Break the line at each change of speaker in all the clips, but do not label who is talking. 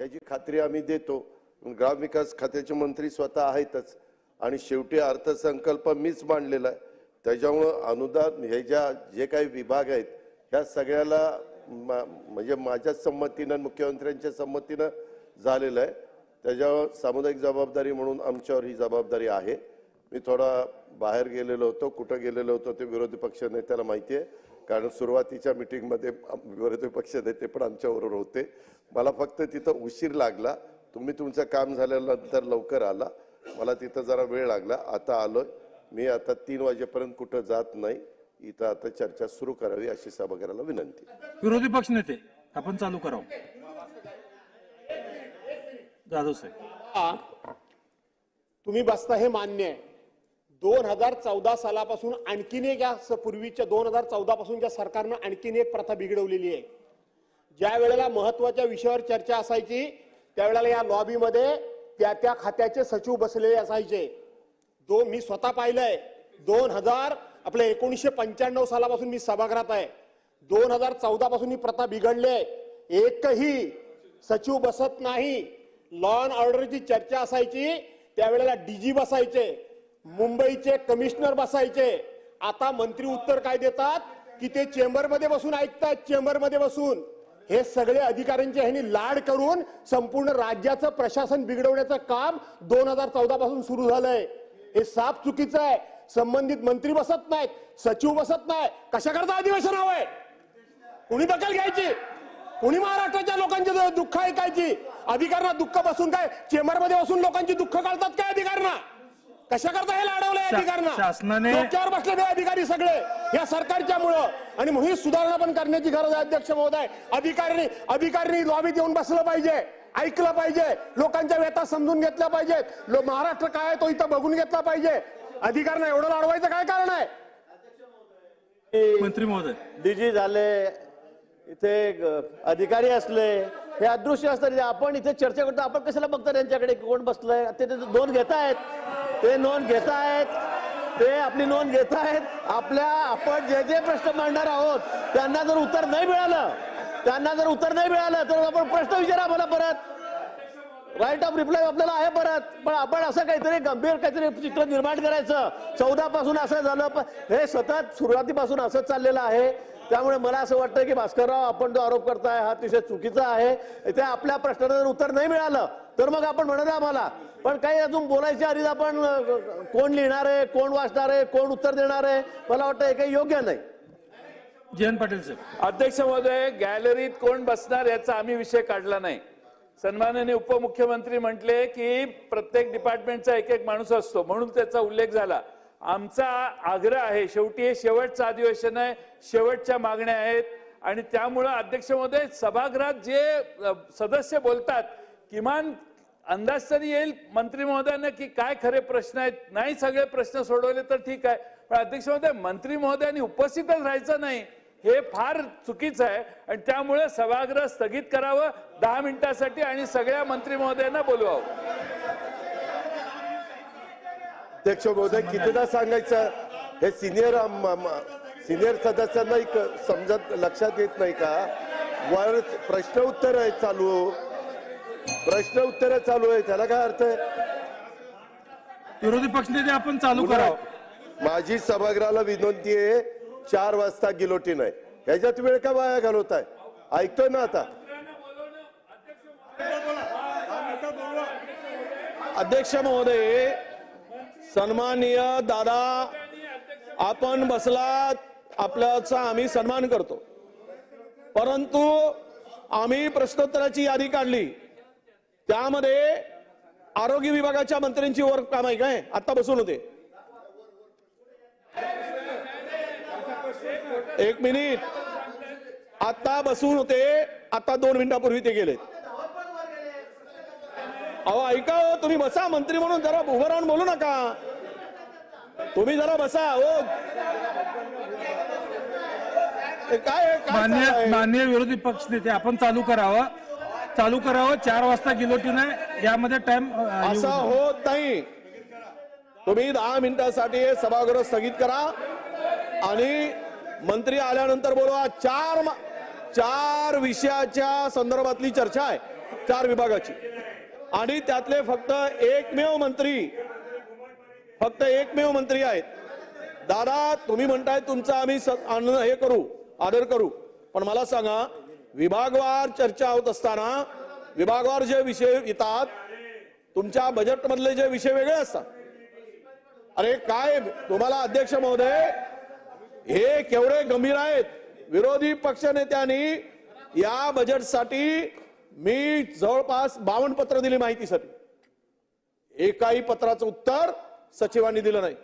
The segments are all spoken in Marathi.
याची खात्री आम्ही देतो। ग्रामविकास खात्याचे मंत्री स्वतः आहेतच आणि शेवटी अर्थसंकल्प मीच मांडलेला आहे, त्याच्यामुळे अनुदान हे जे काही विभाग आहेत ह्या सगळ्याला म्हणजे माझ्या संमतीने मुख्यमंत्र्यांच्या संमतीने झालेलं आहे। त्याच्यावर सामुदायिक जबाबदारी म्हणून आमच्यावर ही जबाबदारी आहे। मी थोडा बाहेर गेलेलो होतो, कुठं गेलेलो होतो ते विरोधी पक्ष नेत्याला माहिती आहे, कारण सुरुवातीच्या मीटिंगमध्ये विरोधी पक्ष नेते पण आमच्याबरोबर होते। मला फक्त तिथं उशीर लागला, तुम्ही तुमचं काम झाल्यानंतर लवकर आला, मला तिथं जरा वेळ लागला। आता आलोय मी, आता 3 वाजेपर्यंत कुठं जात नाही, इथं आता चर्चा सुरू करावी अशी सभागृहाला विनंती।
विरोधी पक्ष नेते आपण चालू करावं। जाधव साहेब
तुम्ही बसता हे मान्य आहे। 2014 सालापासून आणखीन एक पूर्वीच्या 2014 पासूनच्या सरकारनं आणखीन एक प्रथा बिघडवलेली आहे। ज्या वेळेला महत्त्वाच्या विषयावर चर्चा असायची त्यावेळेला या लॉबीमध्ये त्या खात्याचे सचिव बसलेले असायचे। मी स्वतः पाहिलंय। 1995 सालापासून मी सभागृहात आहे। 2014 पासून ही प्रथा बिघडली आहे। एकही सचिव बसत नाही। लॉ अँड ऑर्डरची चर्चा असायची त्यावेळेला डीजी बसायचे, मुंबईचे कमिशनर बसायचे। आता मंत्री उत्तर काय देतात की ते चेंबरमध्ये बसून ऐकतात, चेंबरमध्ये बसून। हे सगळे अधिकाऱ्यांचे ह्यांनी लाड करून संपूर्ण राज्याचं प्रशासन बिघडवण्याचं काम 2014 पासून सुरू झालंय। हे साफ चुकीचं आहे। संबंधित मंत्री बसत नाहीत, सचिव बसत नाही, कशाकरता अधिवेशन हवंय? कुणी दखल घ्यायची? कुणी महाराष्ट्राच्या लोकांचे दुःख ऐकायची? अधिकाऱ्यांना दुःख बसून काय चेंबरमध्ये बसून लोकांची दुःख काढतात काय अधिकाऱ्यांना? कशाकरता हे लाडवलंय अधिकाऱ्यांना?
शासनाने
डोक्यावर बसलेले अधिकारी सगळे या सरकारच्यामुळं, आणि म्हणून सुधारणा पण करण्याची गरज आहे अध्यक्ष महोदय। अधिकाऱ्यांनी लॉबीत येऊन बसलं पाहिजे, ऐकलं पाहिजे, लोकांच्या व्यथा समजून घेतल्या पाहिजेत। महाराष्ट्र काय आहे तो इथं बघून घेतला पाहिजे। अधिकाऱ्यांना एवढं लाडवायचं काय कारण आहे?
मंत्री महोदय,
डीजी झाले, इथे अधिकारी असले, हे अदृश्य असतात। आपण इथे चर्चा करतो, आपण कशाला बघतो त्यांच्याकडे कोण बसलंय? ते नोंद घेतायत, ते आपली नोंद घेतायत। आपण जे प्रश्न मांडणार आहोत त्यांना जर उत्तर नाही मिळालं तर आपण प्रश्न विचारा मला परत। राईट ऑफ रिप्लाय आपल्याला आहे परत, पण आपण असं काहीतरी गंभीर चित्र निर्माण करायचं। 14 पासून असं झालं, हे सतत सुरुवातीपासून असं चाललेलं आहे। त्यामुळे मला असं वाटतं की भास्करराव, आपण जो आरोप करताय हा अतिशय चुकीचा आहे। इथे आपल्या प्रश्नाला जर उत्तर नाही मिळालं तर मग आपण म्हणत आम्हाला, पण काही अजून बोलायच्या आधीच आपण कोण लिहिणार आहे, कोण वाचणार आहे, कोण उत्तर देणार आहे, मला वाटतं हे काही योग्य नाही।
जयंत पाटील साहेब।
अध्यक्ष महोदय, गॅलरीत कोण बसणार याचा आम्ही विषय काढला नाही। सन्माननीय उपमुख्यमंत्री म्हटले की प्रत्येक डिपार्टमेंटचा एक माणूस असतो, म्हणून त्याचा उल्लेख झाला। आमचा आग्रह आहे, शेवटी हे शेवटचं अधिवेशन आहे, शेवटच्या मागण्या आहेत, आणि त्यामुळे अध्यक्ष महोदय सभागृहात जे सदस्य बोलतात किमान अंदाज तरी येईल मंत्री महोदयांना की काय खरे प्रश्न आहेत। नाही सगळे प्रश्न सोडवले तर ठीक आहे, पण अध्यक्ष महोदय मंत्री महोदयांनी उपस्थितच राहायचं नाही हे फार चुकीचं आहे, आणि त्यामुळे सभागृह स्थगित करावं 10 मिनिटांसाठी आणि सगळ्या मंत्री महोदयांना बोलवावं।
अध्यक्ष महोदय, कितीदा सांगायचं, हे सिनियर सदस्यांना समजत लक्षात येत नाही का? वर प्रश्न उत्तर आहे चालू, त्याला काय अर्थ आहे?
विरोधी पक्ष नेते आपण चालू करावं।
माझी सभागृहाला विनंती आहे, 4 वाजता गिलोटीन आहे, ह्याच्यात वेळ का वाया घालवताय? ऐकतोय ना आता?
अध्यक्ष महोदय, सन्माननीय दादा, आपण बसलात, आपल्याचा आम्ही सन्मान करतो, परंतु आम्ही प्रश्नोत्तराची यादी काढली, त्यामध्ये आरोग्य विभागाच्या मंत्र्यांची वर काम आहे काय? आता बसून होते, 1 मिनिट, आता बसून होते, आता 2 मिनिटापूर्वी ते गेले। अहो ऐका हो, तुम्ही बसा, मंत्री म्हणून जरा उभं राहून बोलू नका, तुम्ही जरा बसा हो।
माननीय विरोधी पक्ष नेते आपण चालू करावं। 4 वाजता गिलोटीन आहे, यामध्ये टाइम
असं होत नाही। तुम्ही 10 मिनिटांसाठी सभागृह स्थगित करा आणि मंत्री आल्यानंतर बोलवा। 4 विषयाच्या संदर्भातली चर्चा आहे। 4 विभागाची आणि त्यातले फक्त एकमेव मंत्री आहेत. दादा तुम्ही म्हणताय तुमचा आम्ही हे करू, आदर करू, पण मला सांगा विभागवार चर्चा होत असताना विभागवार जे विषय येतात तुमच्या बजेट मधले जे विषय वेगळे असतात. अरे काय तुम्हाला अध्यक्ष महोदय हे केवढे गंभीर आहेत. विरोधी पक्षनेत्यांनी या बजेटसाठी मी जवळपास 52 पत्र दिली माहितीसाठी. एकाही पत्राचं उत्तर सचिवांनी दिलं नाही.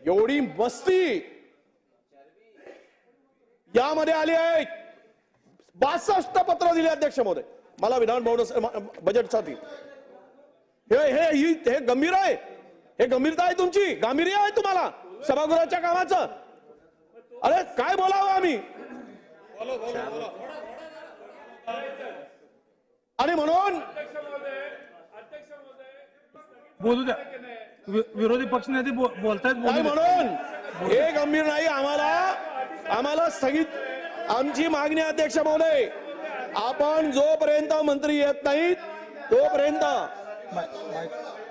एवढी मस्ती यामध्ये आली आहे. 62 पत्र दिली अध्यक्ष महोदय मला विधान भवन बजेटसाठी. हे गंभीर आहे. हे गंभीरता आहे तुमची, गांभीर्य आहे तुम्हाला सभागृहाच्या कामाचं. अरे काय बोलावं आम्ही. आणि म्हणून
बोलू द्या. विरोधी पक्षनेते बोलतायत.
काय म्हणून हे गंभीर नाही. आम्हाला स्थगित आमची मागणी अध्यक्ष महोदय आपण जोपर्यंत मंत्री येत नाहीत तोपर्यंत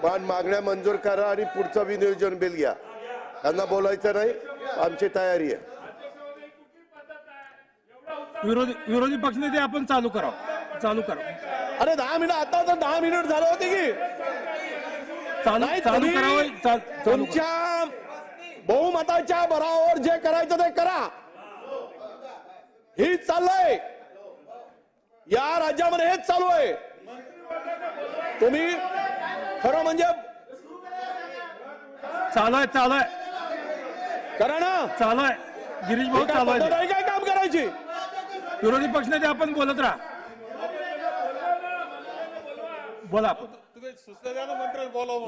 पण मागण्या मंजूर करा आणि पुढचं विनियोजन बिल घ्या. त्यांना बोलायचं नाही. आमची तयारी आहे.
विरोधी पक्षनेते आपण चालू करा.
अरे 10 मिनिट आता तर 10 मिनिट झाले होते की
चालू करावं.
तुमच्या बहुमताच्या बरावर जे करायचं ते करा. हेच चाललंय या राज्यामध्ये. हेच चालू आहे. तुम्ही खरं म्हणजे
चालू आहे
करा ना.
चालू आहे गिरीश भाऊ. चालू आहे.
काय काम करायची.
विरोधी पक्षनेते आपण बोलत राहा. बोला.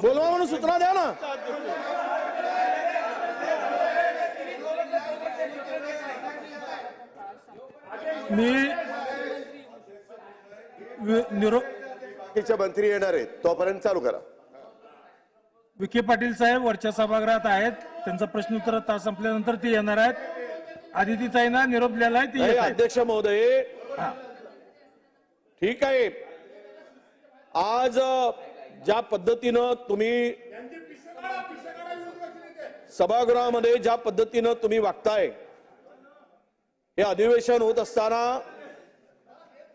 बोलवा म्हणून सूचना द्या ना.
मी
मंत्री येणार आहेत तोपर्यंत चालू करा.
विखे पाटील साहेब वरच्या सभागृहात आहेत. त्यांचा प्रश्नोत्तर तास संपल्यानंतर ते येणार आहेत. आदितीताईंना निरोप दिलेला आहे. ते
अध्यक्ष महोदय ठीक आहे. आज ज्या पद्धतीनं तुम्ही सभागृहामध्ये ज्या पद्धतीनं तुम्ही वागताय हे अधिवेशन होत असताना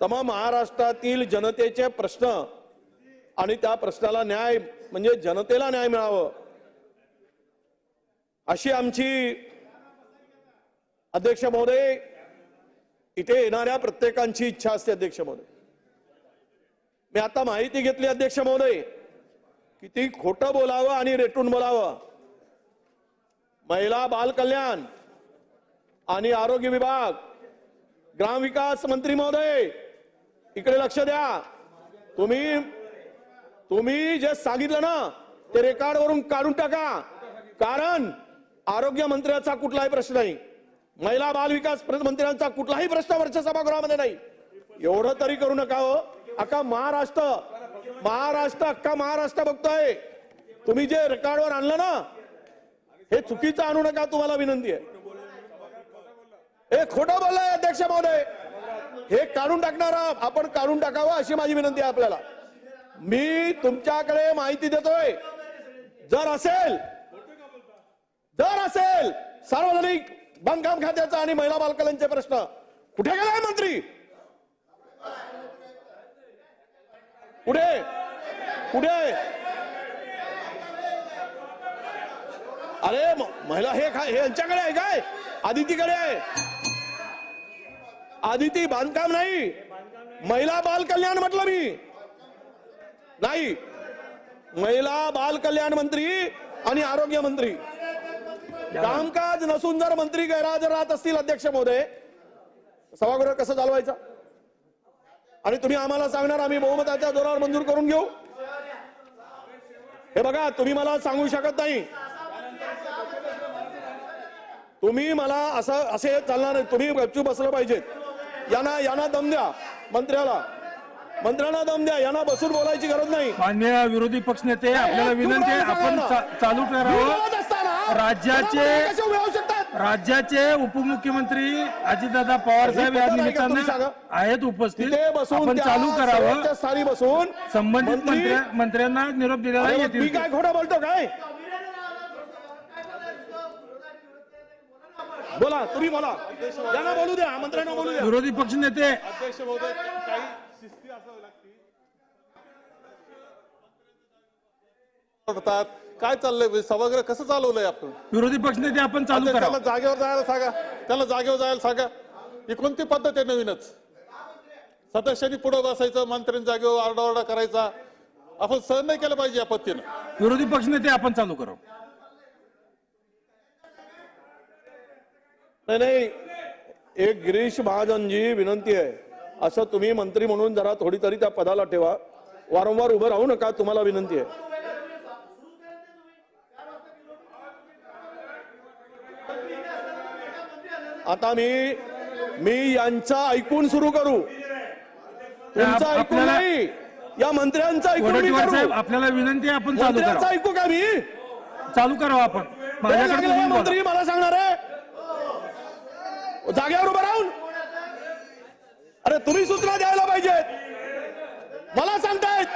तमाम महाराष्ट्रातील जनतेचे प्रश्न आणि त्या प्रश्नाला न्याय म्हणजे जनतेला न्याय मिळावं अशी आमची अध्यक्ष महोदय इथे येणाऱ्या प्रत्येकांची इच्छा असते. अध्यक्ष महोदय मी आता माहिती घेतली अध्यक्ष महोदय किती खोटं बोलावं आणि रेटून बोलावं. महिला बाल कल्याण आणि आरोग्य विभाग ग्रामविकास मंत्री महोदय इकडे लक्ष द्या. तुम्ही जे सांगितलं ना ते रेकॉर्ड वरून काढून टाका. कारण आरोग्य मंत्र्याचा कुठलाही प्रश्न नाही. महिला बाल विकास मंत्र्यांचा कुठलाही प्रश्न वरच्या सभागृहामध्ये नाही. एवढं तरी करू नका हो. अख्खा महाराष्ट्र अख्खा महाराष्ट्र बघतोय. तुम्ही जे रेकॉर्डवर आणलं ना हे चुकीचं आणू नका. तुम्हाला विनंती आहे. हे खोटं बोललाय अध्यक्ष महोदय. हे काढून टाकणारा आपण काढून टाकावं अशी माझी विनंती आहे आपल्याला. मी तुमच्याकडे माहिती देतोय. जर असेल सार्वजनिक बांधकाम खात्याचा आणि महिला बाल कल्याणचे प्रश्न कुठे गेलाय मंत्री. कुठे अरे महिला हे यांच्याकडे आहे काय. आदितीकडे आहे. आदिती बांधकाम नाही महिला बाल कल्याण म्हटलं मी. नाही महिला बाल कल्याण मंत्री आणि आरोग्य मंत्री. कामकाज नसून जर मंत्री गैरहजर राहत असतील अध्यक्ष महोदय सभागृह कसं चालवायचं. आणि तुम्ही आम्हाला सांगणार आम्ही बहुमताच्या जोरावर मंजूर करून घेऊ. हे बघा तुम्ही मला सांगू शकत नाही. तुम्ही मला असे चालणार नाही. तुम्ही गपचूप बसलं पाहिजेत. यांना दम द्या. मंत्र्यांना दम द्या. यांना बसून बोलायची गरज नाही.
माननीय विरोधी पक्षनेते आपल्याला विनंती आहे आपण चालू करावं. राज्याचे उपमुख्यमंत्री अजितदादा पवार साहेब या निमित्तानं आहेत उपस्थित. आपण चालू करावं.
स्थानी बसून
संबंधित मंत्र्यांना निरोप दिलेला येतील.
मी काय खोटं बोलतो काय? बोला, तुम्ही बोला, त्यांना बोलू द्या, मंत्र्यांना बोलू द्या.
विरोधी पक्षनेते
अध्यक्ष महोदय, काही शिस्ती असावी लागते. काय चाललंय सभागृह कसं चालवलंय आपण?
विरोधी पक्षनेते आपण चालू करा.
त्याला जागेवर जायला सांगा, त्याला जागेवर जायला सांगा. ही कोणती पद्धत आहे नवीनच? सदस्यांनी पुढे बसायचं, मंत्र्यांनी जागेवर आरडाओरडा करायचा. आपण सहन नाही केलं पाहिजे या पद्धतीनं.
विरोधी पक्षनेते आपण चालू करा.
नाही, एक गिरीश महाजनजी विनंती आहे, असं तुम्ही मंत्री म्हणून जरा थोडी तरी त्या पदाला ठेवा. वारंवार उभं राहू नका, तुम्हाला विनंती आहे. आता मी यांचा ऐकून सुरू करू, तुमचा ऐकून नाही, या मंत्र्यांचा ऐकून मी करू.
आपल्याला विनंती आहे, आपण चालू करा.
ऐकू का मी?
चालू करावं आपण. माझ्याकडे
मंत्री मला सांगणार आहे जागेवर उभं राहून? अरे तुम्ही सूचना द्यायला पाहिजेत, मला सांगतायत.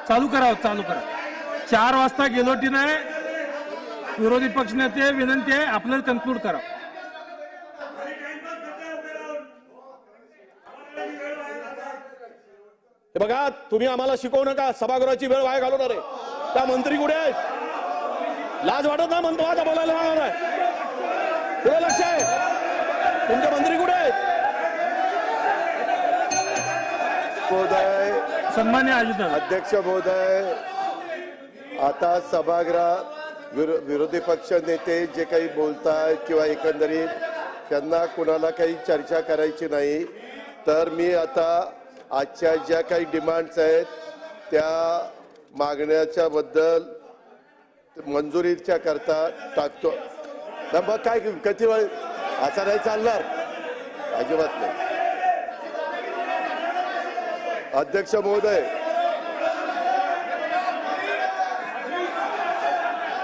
चालू करावं, चालू करा. 4 वाजता गेलोटी नाही. विरोधी पक्षनेते विनंती आहे, आपल्याला कन्क्लूड करा.
हे बघा, तुम्ही आम्हाला शिकवू नका, सभागृहाची वेळ वाया घालवणार आहे. त्या मंत्री कुठे आहेत? लाज वाटत ना मंत्र्याचा बोलायला लागणार आहे? पुढे लक्ष आहे, तुमचे मंत्री कुठे आहेत?
महोदय,
सन्मान्य
अध्यक्ष महोदय, आता सभागृहात विरोधी पक्ष नेते जे काही बोलतायत किंवा एकंदरीत त्यांना कुणाला काही चर्चा करायची नाही, तर मी आता आजच्या ज्या काही डिमांड्स आहेत त्या मागण्याच्या बद्दल मंजुरीच्या करता टाकतो. मग काय किती वेळ असं नाही चालणार, अजिबात नाही. अध्यक्ष महोदय,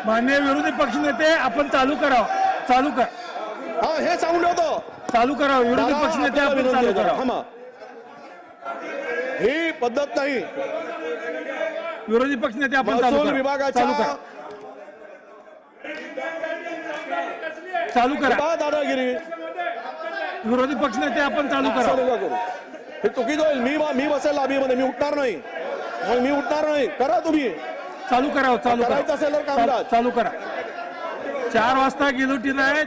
माननीय विरोधी पक्षनेते आपण चालू करावं. चालू कर.
हा, हे सांगून ठेवतो.
चालू करावं. विरोधी पक्षनेते आपण चालू करावं.
ही पद्धत नाही.
विरोधी पक्षनेते आपण चालू करा.
विभागाच्या
चालू करा.
दादागिरी.
विरोधी पक्षनेते आपण चालू करा.
हे चुकीचं होईल. मी बसेल लाबीमध्ये, मी उठणार नाही. मग मी उठणार नाही. करा तुम्ही.
चालू करावं. चालू
करायचं असेल तर कामकाज
चालू करा. 4 वाजता गेलोटी नाही.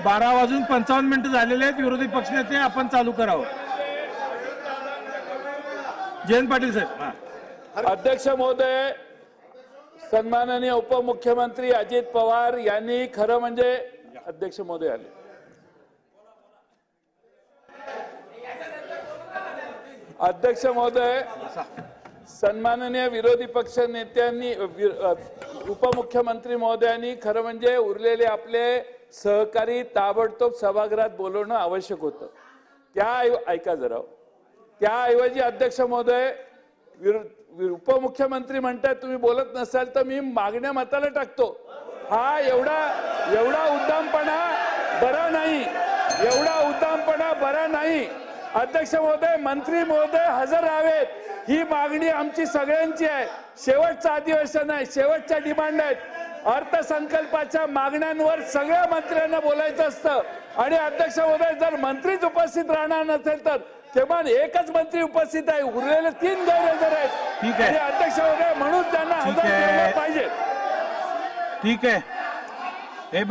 12:55 झालेले आहेत. विरोधी पक्षनेते आपण चालू करावं. जयंत पाटील साहेब.
अध्यक्ष महोदय, सन्माननीय उपमुख्यमंत्री अजित पवार यांनी खरं म्हणजे अध्यक्ष महोदय आले. अध्यक्ष महोदय, सन्माननीय विरोधी पक्ष नेत्यांनी उपमुख्यमंत्री महोदयांनी खरं म्हणजे उरलेले आपले सहकारी ताबडतोब सभागृहात बोलवणं आवश्यक होतं. ऐका जरा. त्याऐवजी अध्यक्ष महोदय, उपमुख्यमंत्री म्हणतात तुम्ही बोलत नसाल तर मी मागण्या मताला टाकतो. हा एवढा उद्दामपणा बरा नाही. एवढा उद्दामपणा बरा नाही. अध्यक्ष महोदय, मंत्री महोदय हजर राहावेत, ही मागणी आमची सगळ्यांची आहे. शेवटचं अधिवेशन आहे, शेवटच्या डिमांड आहेत. अर्थसंकल्पाच्या मागण्यांवर सगळ्या मंत्र्यांना बोलायचं असतं. आणि अध्यक्ष महोदय, जर मंत्रीच उपस्थित राहणार नसेल तर किमान एकच मंत्री उपस्थित आहे, उरलेले 3 गैरहजर आहेत.
ठीक आहे
अध्यक्ष महोदय, म्हणून त्यांना हजर केलं पाहिजे.
ठीक आहे. हे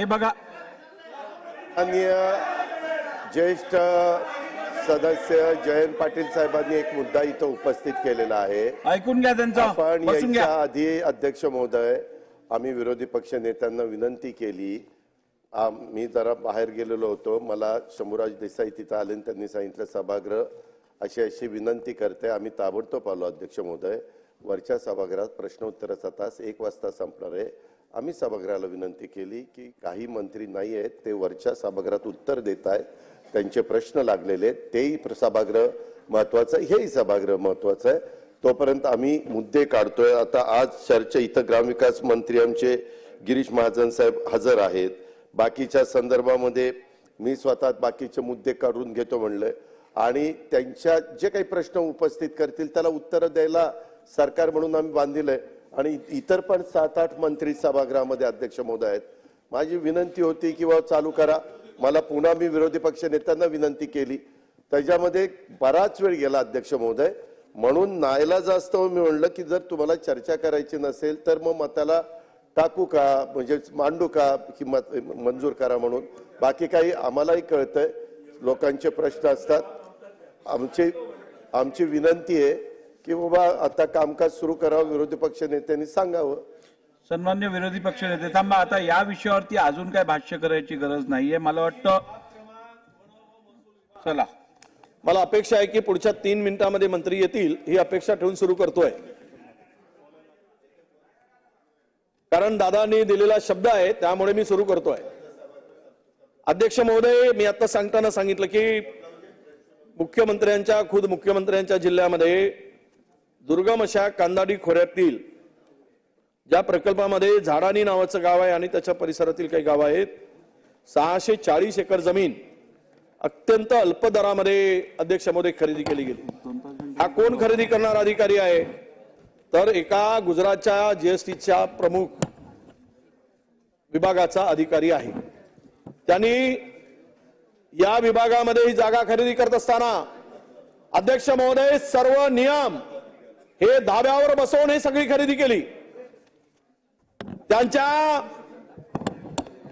बघा
माननीय ज्येष्ठ सदस्य जयंत पाटील साहेबांनी एक मुद्दा इथं उपस्थित केलेला आहे.
ऐकून घ्या त्यांचा.
पण याच्या आधी अध्यक्ष महोदय, आम्ही विरोधी पक्ष नेत्यांना विनंती केली. मी जरा बाहेर गेलेलो होतो, मला शंभूराज देसाई तिथं आले आणि त्यांनी सांगितलं सभागृह अशी विनंती करते. आम्ही ताबडतोब आलो. अध्यक्ष महोदय, वरच्या सभागृहात प्रश्नोत्तराचा तास 1 वाजता संपणार आहे. आम्ही सभागृहाला विनंती केली की काही मंत्री नाही आहेत, ते वरच्या सभागृहात उत्तर देत आहेत, त्यांचे प्रश्न लागलेले आहेत, तेही सभागृह महत्वाचं आहे, हेही सभागृह महत्वाचं आहे. तोपर्यंत आम्ही मुद्दे काढतोय. आता आज चर्चा इथं ग्रामविकास मंत्री आमचे गिरीश महाजन साहेब हजर आहेत. बाकीच्या संदर्भामध्ये मी स्वतः बाकीचे मुद्दे काढून घेतो म्हणलंय आणि त्यांच्या जे काही प्रश्न उपस्थित करतील त्याला उत्तर द्यायला सरकार म्हणून आम्ही बांधिलंय. आणि इतर पण 7-8 मंत्री सभागृहामध्ये अध्यक्ष महोदय आहेत. माझी विनंती होती की बाबा चालू करा. मला पुन्हा मी विरोधी पक्ष नेत्यांना विनंती केली, त्याच्यामध्ये बराच वेळ गेला अध्यक्ष महोदय. म्हणून नाईलाज असतं मी म्हणलं की जर तुम्हाला चर्चा करायची नसेल तर मग मताला टाकू का, म्हणजे मांडू का की मंजूर करा म्हणून. बाकी काही आम्हालाही कळतंय, लोकांचे प्रश्न असतात. आमची विनंती आहे की बाबा आता कामकाज सुरू करावं, विरोधी पक्ष नेत्यांनी सांगावं.
सन्मान्य विरोधी पक्ष नेते थांबा, आता या विषयावरती अजून काय भाष्य करायची गरज नाहीये. मला वाटतं चला,
मला अपेक्षा आहे की पुढच्या 3 मिनिटांमध्ये मंत्री येतील ही अपेक्षा ठेवून सुरू करतोय, कारण दादांनी दिलेला शब्द आहे त्यामुळे मी सुरू करतोय. अध्यक्ष महोदय, मी आता सांगताना सांगितलं की खुद मुख्यमंत्र्यांच्या जिल्ह्यामध्ये दुर्गम अशा कांदाडी खोऱ्यातील ज्या प्रकल्पामध्ये झाडानी नावाचं गाव आहे आणि त्याच्या परिसरातील काही गाव आहेत, 640 एकर जमीन अत्यंत अल्प दरामध्ये अध्यक्ष महोदय खरेदी केली गेली. हा कोण खरेदी करणारा अधिकारी आहे तर एका गुजरातच्या जीएसटीच्या प्रमुख विभागाचा अधिकारी आहे. त्यांनी या विभागामध्ये ही जागा खरेदी करत असताना अध्यक्ष महोदय सर्व नियम हे धाब्यावर बसवून ही सगळी खरेदी केली. त्यांच्या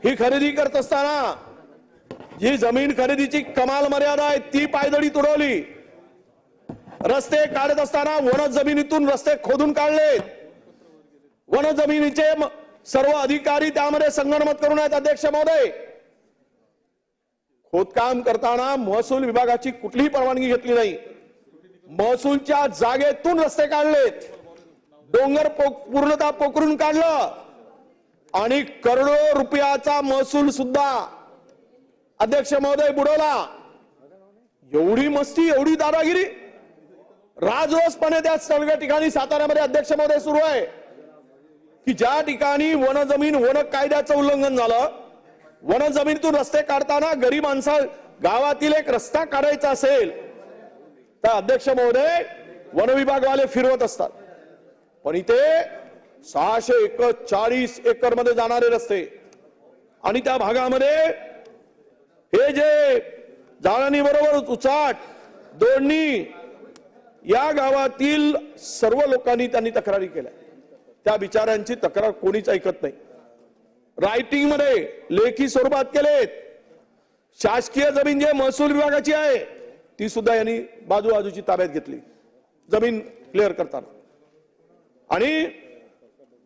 ही खरेदी करत असताना जी जमीन खरेदीची कमाल मर्यादा आहे ती पायदळी तुडवली. रस्ते काढत असताना वन जमिनीतून रस्ते खोदून काढलेत. वन जमिनीचे सर्व अधिकारी त्यामध्ये संगनमत करून आहेत. अध्यक्ष महोदय, खोदकाम करताना महसूल विभागाची कुठलीही परवानगी घेतली नाही. महसूलच्या जागेतून रस्ते काढलेत, डोंगर पूर्णतः पोखरून काढलं आणि करोडो रुपयाचा महसूल सुद्धा अध्यक्ष महोदय बुडवला. एवढी मस्ती, एवढी दादागिरी राजरोसपणे त्या सगळ्या ठिकाणी साताऱ्यामध्ये अध्यक्ष महोदय सुरू आहे की ज्या ठिकाणी वन जमीन वन कायद्याचं उल्लंघन झालं, वन जमिनीतून रस्ते काढताना गरीब माणसा गावातील एक रस्ता काढायचा असेल तर अध्यक्ष महोदय वन विभागवाले फिरवत असतात. पण इथे 640 एकर मध्ये जाणारे रस्ते आणि त्या भागामध्ये हे जे जाळणी बरोबर उचाट दोडणी या गावातील सर्व लोकांनी त्यांनी तक्रारी केल्या. त्या बिचाऱ्यांची तक्रार कोणीच ऐकत नाही. रायटिंग मध्ये लेखी स्वरूपात केलेत. शासकीय जमीन जे महसूल विभागाची आहे ती सुद्धा यांनी बाजूची ताब्यात घेतली जमीन क्लिअर करताना. आणि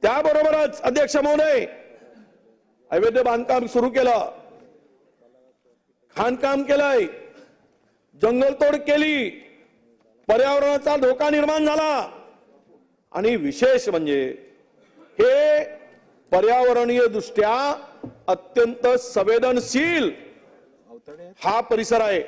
त्याबरोबरच अध्यक्ष महोदय अवैध बांधकाम सुरू केलं, खाणकाम केलंय, जंगलतोड केली, पर्यावरणाचा धोका निर्माण झाला. आणि विशेष म्हणजे हे पर्यावरणीय दृष्ट्या अत्यंत संवेदनशील हा परिसर आहे.